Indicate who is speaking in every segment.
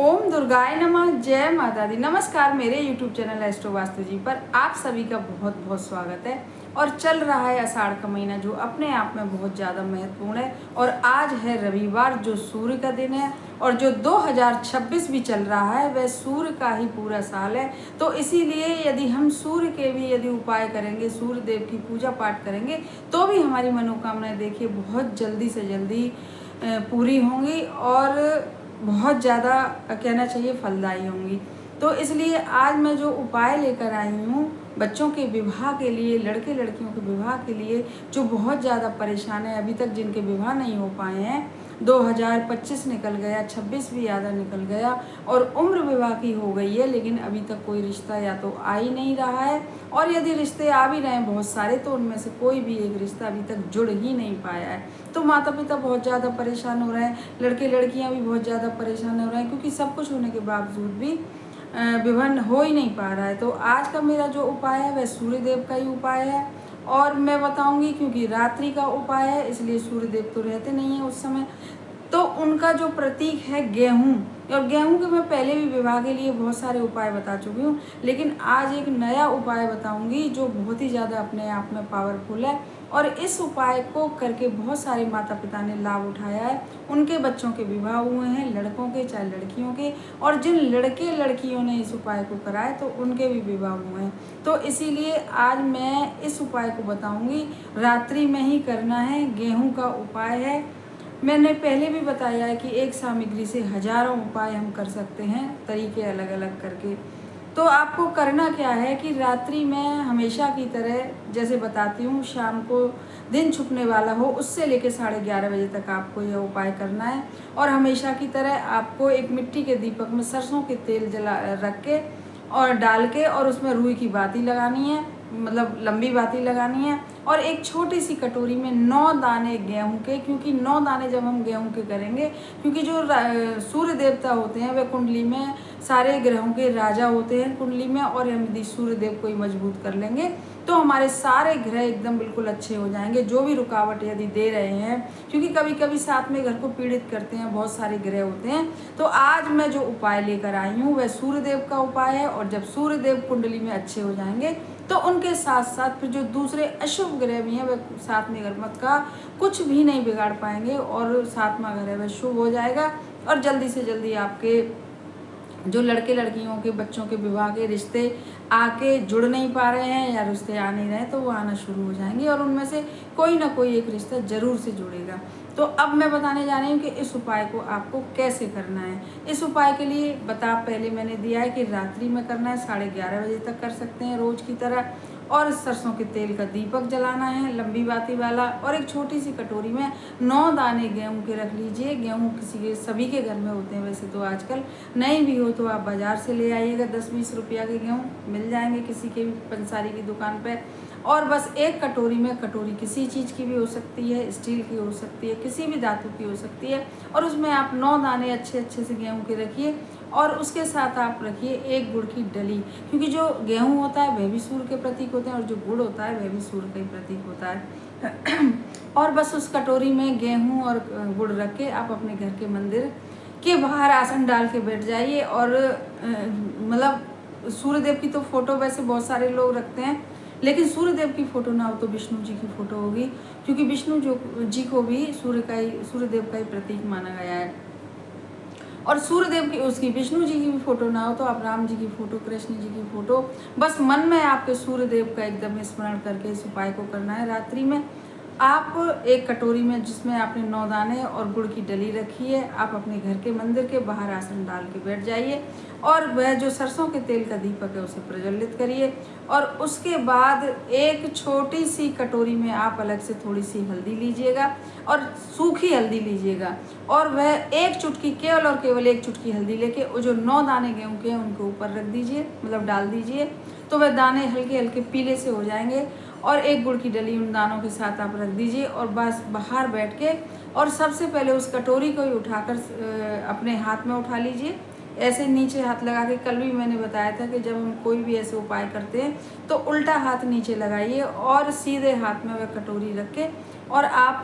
Speaker 1: ओम दुर्गाय नमः। जय माता दी। नमस्कार, मेरे YouTube चैनल एस्ट्रो वास्तु जी पर आप सभी का बहुत बहुत स्वागत है। और चल रहा है आषाढ़ का महीना, जो अपने आप में बहुत ज़्यादा महत्वपूर्ण है। और आज है रविवार, जो सूर्य का दिन है, और जो 2026 भी चल रहा है वह सूर्य का ही पूरा साल है। तो इसीलिए यदि हम सूर्य के भी यदि उपाय करेंगे, सूर्य देव की पूजा पाठ करेंगे, तो भी हमारी मनोकामनाएं देखिए बहुत जल्दी से जल्दी पूरी होंगी और बहुत ज़्यादा कहना चाहिए फलदायी होंगी। तो इसलिए आज मैं जो उपाय लेकर आई हूँ बच्चों के विवाह के लिए, लड़के लड़कियों के विवाह के लिए, जो बहुत ज़्यादा परेशान है, अभी तक जिनके विवाह नहीं हो पाए हैं। 2025 निकल गया, 26 भी आधा निकल गया और उम्र विवाह की हो गई है, लेकिन अभी तक कोई रिश्ता या तो आ ही नहीं रहा है, और यदि रिश्ते आ भी रहे हैं बहुत सारे, तो उनमें से कोई भी एक रिश्ता अभी तक जुड़ ही नहीं पाया है। तो माता पिता बहुत ज़्यादा परेशान हो रहे हैं, लड़के लड़कियां भी बहुत ज़्यादा परेशान हो रहे हैं, क्योंकि सब कुछ होने के बावजूद भी विवाह हो ही नहीं पा रहा है। तो आज का मेरा जो उपाय है वह सूर्य देव का ही उपाय है, और मैं बताऊंगी क्योंकि रात्रि का उपाय है, इसलिए सूर्य देव तो रहते नहीं है उस समय। तो उनका जो प्रतीक है गेहूं, और गेहूं के मैं पहले भी विवाह के लिए बहुत सारे उपाय बता चुकी हूँ, लेकिन आज एक नया उपाय बताऊंगी जो बहुत ही ज़्यादा अपने आप में पावरफुल है। और इस उपाय को करके बहुत सारे माता पिता ने लाभ उठाया है, उनके बच्चों के विवाह हुए हैं, लड़कों के चाहे लड़कियों के, और जिन लड़के लड़कियों ने इस उपाय को कराए तो उनके भी विवाह हुए हैं। तो इसीलिए आज मैं इस उपाय को बताऊंगी, रात्रि में ही करना है, गेहूं का उपाय है। मैंने पहले भी बताया है कि एक सामग्री से हजारों उपाय हम कर सकते हैं, तरीके अलग अलग करके। तो आपको करना क्या है कि रात्रि में हमेशा की तरह, जैसे बताती हूँ, शाम को दिन छुपने वाला हो उससे लेकर 11:30 बजे तक आपको यह उपाय करना है। और हमेशा की तरह आपको एक मिट्टी के दीपक में सरसों के तेल जला रख के और डाल के, और उसमें रुई की बाती लगानी है, मतलब लंबी बाती लगानी है। और एक छोटी सी कटोरी में 9 दाने गेहूं के, क्योंकि 9 दाने जब हम गेहूं के करेंगे, क्योंकि जो सूर्य देवता होते हैं वे कुंडली में सारे ग्रहों के राजा होते हैं कुंडली में, और हम यदि सूर्य देव को ही मजबूत कर लेंगे तो हमारे सारे ग्रह एकदम बिल्कुल अच्छे हो जाएंगे, जो भी रुकावट यदि दे रहे हैं, क्योंकि कभी कभी साथ में घर को पीड़ित करते हैं बहुत सारे ग्रह होते हैं। तो आज मैं जो उपाय लेकर आई हूँ वह सूर्य देव का उपाय है, और जब सूर्य देव कुंडली में अच्छे हो जाएंगे तो उनके साथ साथ फिर जो दूसरे अशुभ ग्रह भी हैं वह साथ में घर मत का कुछ भी नहीं बिगाड़ पाएंगे, और सातवां ग्रह वह शुभ हो जाएगा। और जल्दी से जल्दी आपके जो लड़के लड़कियों के बच्चों के विवाह के रिश्ते आके जुड़ नहीं पा रहे हैं, या रिश्ते आ नहीं रहे, तो वो आना शुरू हो जाएंगे, और उनमें से कोई ना कोई एक रिश्ता जरूर से जुड़ेगा। तो अब मैं बताने जा रही हूँ कि इस उपाय को आपको कैसे करना है। इस उपाय के लिए पहले मैंने दिया है कि रात्रि में करना है, 11:30 बजे तक कर सकते हैं रोज की तरह। और सरसों के तेल का दीपक जलाना है, लंबी बाती वाला, और एक छोटी सी कटोरी में 9 दाने गेहूं के रख लीजिए। गेहूं किसी के सभी के घर में होते हैं वैसे तो आजकल, नहीं भी हो तो आप बाजार से ले आइएगा, 10-20 रुपया के गेहूं मिल जाएंगे किसी के भी पंसारी की दुकान पे। और बस एक कटोरी में, कटोरी किसी चीज़ की भी हो सकती है, स्टील की हो सकती है, किसी भी धातु की हो सकती है, और उसमें आप 9 दाने अच्छे अच्छे से गेहूं के रखिए। और उसके साथ आप रखिए एक गुड़ की डली, क्योंकि जो गेहूं होता है वह भी सूर्य के प्रतीक होते हैं, और जो गुड़ होता है वह भी सूर्य का ही प्रतीक होता है। और बस उस कटोरी में गेहूं और गुड़ रख के आप अपने घर के मंदिर के बाहर आसन डाल के बैठ जाइए। और मतलब सूर्यदेव की तो फोटो वैसे बहुत सारे लोग रखते हैं, लेकिन सूर्यदेव की फोटो ना हो तो विष्णु जी की फोटो होगी, क्योंकि विष्णु जी को भी सूर्यदेव का ही प्रतीक माना गया है। और सूर्यदेव की, उसकी विष्णु जी की भी फोटो ना हो तो आप राम जी की फोटो, कृष्ण जी की फोटो, बस मन में आपके सूर्यदेव का एकदम स्मरण करके इस उपाय को करना है। रात्रि में आप एक कटोरी में, जिसमें आपने 9 दाने और गुड़ की डली रखी है, आप अपने घर के मंदिर के बाहर आसन डाल के बैठ जाइए, और वह जो सरसों के तेल का दीपक है उसे प्रज्वलित करिए। और उसके बाद एक छोटी सी कटोरी में आप अलग से थोड़ी सी हल्दी लीजिएगा, और सूखी हल्दी लीजिएगा, और वह एक चुटकी, केवल और केवल एक चुटकी हल्दी लेके वो जो 9 दाने गेहूं के हैं उनके ऊपर रख दीजिए, मतलब डाल दीजिए। तो वह दाने हल्के हल्के पीले से हो जाएंगे, और एक गुड़ की डली उन दानों के साथ आप रख दीजिए, और बस बाहर बैठ के, और सबसे पहले उस कटोरी को ही उठाकर अपने हाथ में उठा लीजिए, ऐसे नीचे हाथ लगा के। कल भी मैंने बताया था कि जब हम कोई भी ऐसे उपाय करते हैं तो उल्टा हाथ नीचे लगाइए, और सीधे हाथ में वह कटोरी रख के और आप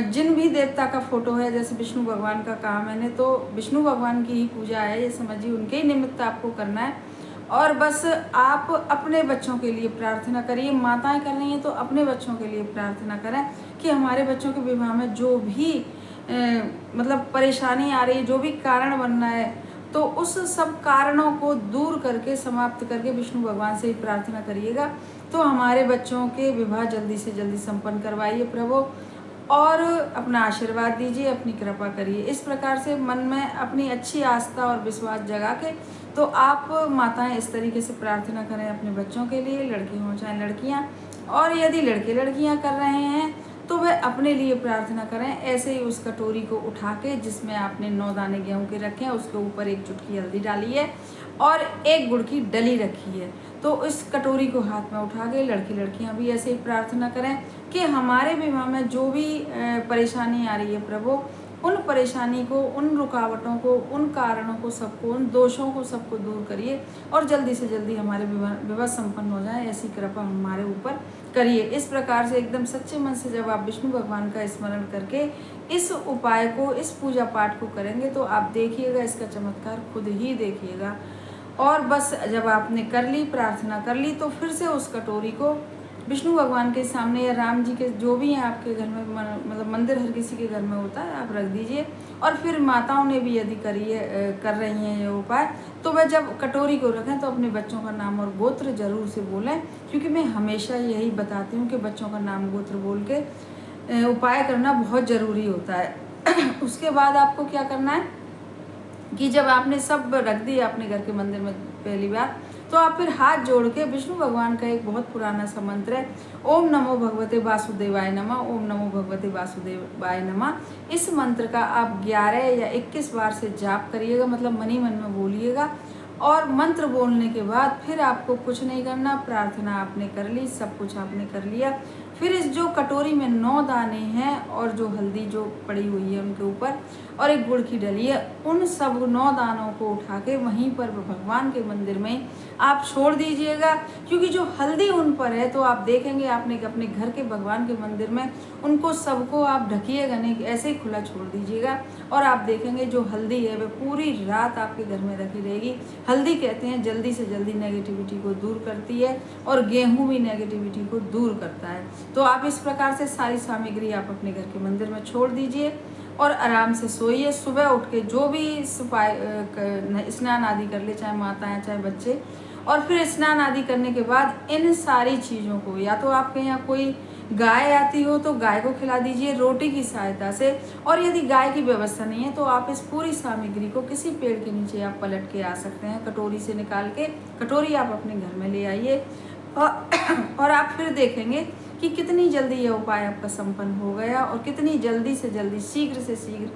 Speaker 1: जिन भी देवता का फोटो है, जैसे विष्णु भगवान का कहा मैंने, तो विष्णु भगवान की ही पूजा है, ये समझिए उनके ही निमित्त आपको करना है। और बस आप अपने बच्चों के लिए प्रार्थना करिए। माताएं कर रही हैं तो अपने बच्चों के लिए प्रार्थना करें कि हमारे बच्चों के विवाह में जो भी मतलब परेशानी आ रही है, जो भी कारण बन रहा है, तो उस सब कारणों को दूर करके, समाप्त करके विष्णु भगवान से ही प्रार्थना करिएगा। तो हमारे बच्चों के विवाह जल्दी से जल्दी संपन्न करवाइए प्रभु, और अपना आशीर्वाद दीजिए, अपनी कृपा करिए। इस प्रकार से मन में अपनी अच्छी आस्था और विश्वास जगा के तो आप माताएं इस तरीके से प्रार्थना करें अपने बच्चों के लिए, लड़के हों चाहे लड़कियां। और यदि लड़के लड़कियां कर रहे हैं तो वह अपने लिए प्रार्थना करें। ऐसे ही उस कटोरी को उठा के, जिसमें आपने 9 दाने गेहूं के रखे हैं, उसके ऊपर 1 चुटकी हल्दी डाली है और 1 गुड़ की डली रखी है। तो इस कटोरी को हाथ में उठा के लड़की लड़कियां भी ऐसे ही प्रार्थना करें कि हमारे विवाह में जो भी परेशानी आ रही है प्रभु, उन परेशानी को, उन रुकावटों को, उन कारणों को सबको, उन दोषों को सबको दूर करिए और जल्दी से जल्दी हमारे विवाह संपन्न हो जाए, ऐसी कृपा हमारे ऊपर करिए। इस प्रकार से एकदम सच्चे मन से जब आप विष्णु भगवान का स्मरण करके इस उपाय को, इस पूजा पाठ को करेंगे तो आप देखिएगा इसका चमत्कार, खुद ही देखिएगा। और बस जब आपने कर ली, प्रार्थना कर ली, तो फिर से उस कटोरी को विष्णु भगवान के सामने या राम जी के, जो भी हैं आपके घर में, मतलब मंदिर हर किसी के घर में होता है, आप रख दीजिए। और फिर माताओं ने भी यदि कर रही हैं ये उपाय, तो वह जब कटोरी को रखें तो अपने बच्चों का नाम और गोत्र जरूर से बोलें, क्योंकि मैं हमेशा यही बताती हूँ कि बच्चों का नाम गोत्र बोल के उपाय करना बहुत ज़रूरी होता है। उसके बाद आपको क्या करना है कि जब आपने सब रख दिया अपने घर के मंदिर में पहली बार, तो आप फिर हाथ जोड़ के विष्णु भगवान का एक बहुत पुराना सा मंत्र है, ओम नमो भगवते वासुदेवाय नमः, ओम नमो भगवते वासुदेवाय नमः। इस मंत्र का आप 11 या 21 बार से जाप करिएगा, मतलब मन ही मन में बोलिएगा। और मंत्र बोलने के बाद फिर आपको कुछ नहीं करना, प्रार्थना आपने कर ली, सब कुछ आपने कर लिया। फिर इस जो कटोरी में 9 दाने हैं और जो हल्दी जो पड़ी हुई है उनके ऊपर और 1 गुड़ की डली है, उन सब 9 दानों को उठा के वहीं पर भगवान के मंदिर में आप छोड़ दीजिएगा। क्योंकि जो हल्दी उन पर है, तो आप देखेंगे आपने अपने घर के भगवान के मंदिर में उनको सबको आप ढकिएगा नहीं, ऐसे ही खुला छोड़ दीजिएगा। और आप देखेंगे जो हल्दी है वह पूरी रात आपके घर में रखी रहेगी। हल्दी कहते हैं जल्दी से जल्दी नेगेटिविटी को दूर करती है, और गेहूं भी नेगेटिविटी को दूर करता है। तो आप इस प्रकार से सारी सामग्री आप अपने घर के मंदिर में छोड़ दीजिए और आराम से सोइए। सुबह उठ के जो भी स्नान आदि कर ले, चाहे माताएं चाहे बच्चे, और फिर स्नान आदि करने के बाद इन सारी चीज़ों को, या तो आपके यहाँ कोई गाय आती हो तो गाय को खिला दीजिए रोटी की सहायता से। और यदि गाय की व्यवस्था नहीं है तो आप इस पूरी सामग्री को किसी पेड़ के नीचे आप पलट के आ सकते हैं, कटोरी से निकाल के। कटोरी आप अपने घर में ले आइए और आप फिर देखेंगे कि कितनी जल्दी यह उपाय आपका संपन्न हो गया, और कितनी जल्दी से जल्दी, शीघ्र से शीघ्र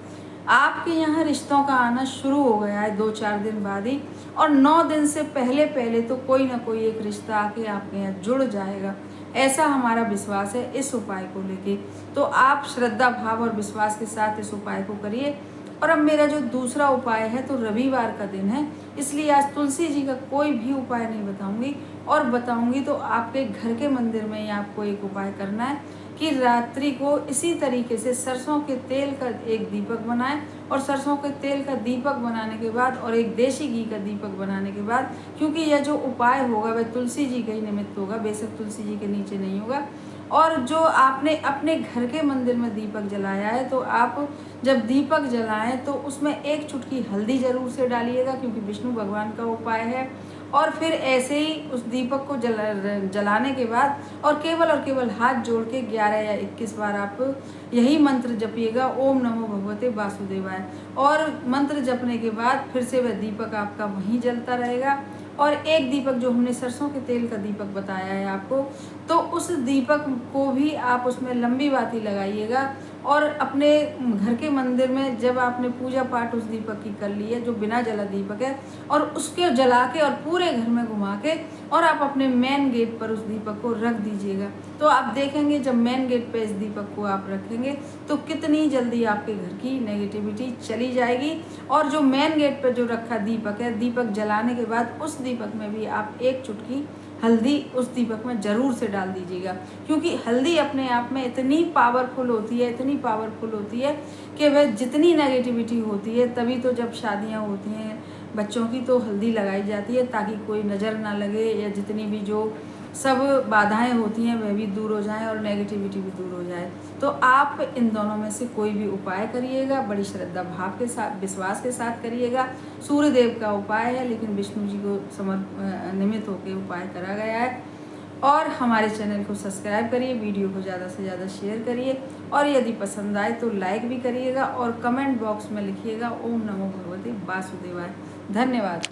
Speaker 1: आपके यहाँ रिश्तों का आना शुरू हो गया है 2-4 दिन बाद ही। और 9 दिन से पहले पहले तो कोई ना कोई एक रिश्ता आके आपके यहाँ जुड़ जाएगा, ऐसा हमारा विश्वास है इस उपाय को लेके। तो आप श्रद्धा भाव और विश्वास के साथ इस उपाय को करिए। और अब मेरा जो दूसरा उपाय है, तो रविवार का दिन है, इसलिए आज तुलसी जी का कोई भी उपाय नहीं बताऊंगी, और बताऊंगी तो आपके घर के मंदिर में ही आपको एक उपाय करना है कि रात्रि को इसी तरीके से सरसों के तेल का एक दीपक बनाएं, और सरसों के तेल का दीपक बनाने के बाद और एक देशी घी का दीपक बनाने के बाद, क्योंकि यह जो उपाय होगा वह तुलसी जी का ही निमित्त होगा, बेशक तुलसी जी के नीचे नहीं होगा। और जो आपने अपने घर के मंदिर में दीपक जलाया है, तो आप जब दीपक जलाएं तो उसमें 1 चुटकी हल्दी जरूर से डालिएगा, क्योंकि विष्णु भगवान का उपाय है। और फिर ऐसे ही उस दीपक को जलाने के बाद और केवल हाथ जोड़ के 11 या 21 बार आप यही मंत्र जपिएगा, ओम नमो भगवते वासुदेवाय। और मंत्र जपने के बाद फिर से वह दीपक आपका वहीं जलता रहेगा। और एक दीपक जो हमने सरसों के तेल का दीपक बताया है आपको, तो उस दीपक को भी आप उसमें लंबी बाती लगाइएगा। और अपने घर के मंदिर में जब आपने पूजा पाठ उस दीपक की कर ली है, जो बिना जला दीपक है, और उसके जला के और पूरे घर में घुमा के और आप अपने मेन गेट पर उस दीपक को रख दीजिएगा। तो आप देखेंगे जब मेन गेट पे इस दीपक को आप रखेंगे तो कितनी जल्दी आपके घर की नेगेटिविटी चली जाएगी। और जो मेन गेट पर जो रखा दीपक है, दीपक जलाने के बाद उस दीपक में भी आप 1 चुटकी हल्दी उस दीपक में ज़रूर से डाल दीजिएगा, क्योंकि हल्दी अपने आप में इतनी पावरफुल होती है, इतनी पावरफुल होती है कि वह जितनी नेगेटिविटी होती है, तभी तो जब शादियां होती हैं बच्चों की तो हल्दी लगाई जाती है ताकि कोई नज़र ना लगे, या जितनी भी जो सब बाधाएं होती हैं वह भी दूर हो जाएं और नेगेटिविटी भी दूर हो जाए। तो आप इन दोनों में से कोई भी उपाय करिएगा, बड़ी श्रद्धा भाव के साथ, विश्वास के साथ करिएगा। सूर्य देव का उपाय है, लेकिन विष्णु जी को निमित्त होकर उपाय करा गया है। और हमारे चैनल को सब्सक्राइब करिए, वीडियो को ज़्यादा से ज़्यादा शेयर करिए, और यदि पसंद आए तो लाइक भी करिएगा, और कमेंट बॉक्स में लिखिएगा ओम नमो भगवते वासुदेवाय। धन्यवाद।